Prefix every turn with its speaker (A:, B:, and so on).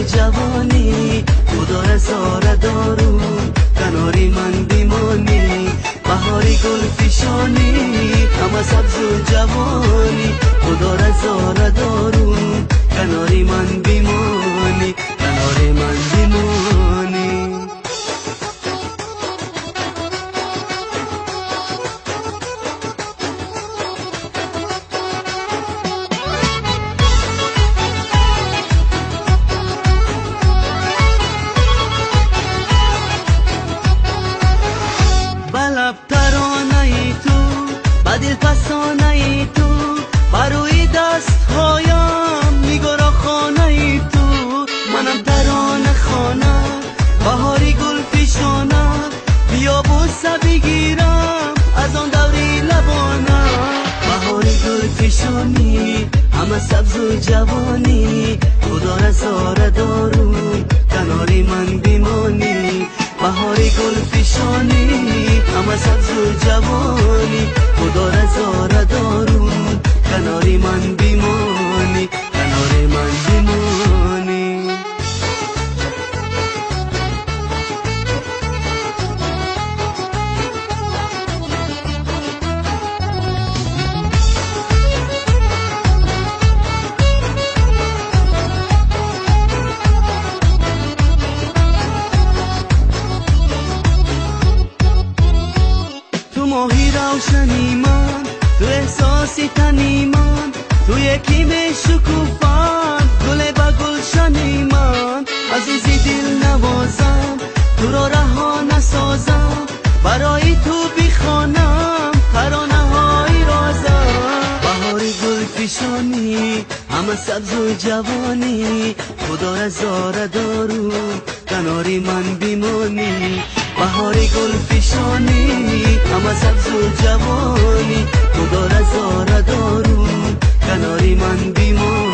A: و جوانی خدا رضا دارون کناری من بیمانی بهاری گل فشانی همه سبز و جوانی خدا رضا دارون کناری من بیمانی کناری من بیمانی بلب ترانه ای تو بدل پسانه ای تو بروی دست هایم میگرا خانه ای تو منم ترانه خانه بهاری گل پیشانه بیا بوسه بگیرم از آن دوری لبانه بهاری گل پیشانی همه سبز و جوانی خدا رضا دارون کناری من بیمانی بهاری گل پیشانی همه سبز و جوانی خدا رضا دارون کناری من بیمانی کناری من بیمانی تو ماهی روشنی من تو احساسی تنی من تو یکی به شکوفان گل با گلشنی من عزیزی دل نوازم تو را رها نسازم برای تو بیخوانم ترانه های رازم بهاری گل پیشانی همه سبز و جوانی خدا رضا دارون کناری من بیمانی بهاری گل پیشانی همه سبز و جوانی خدا رضا دارون کناری من بیمانی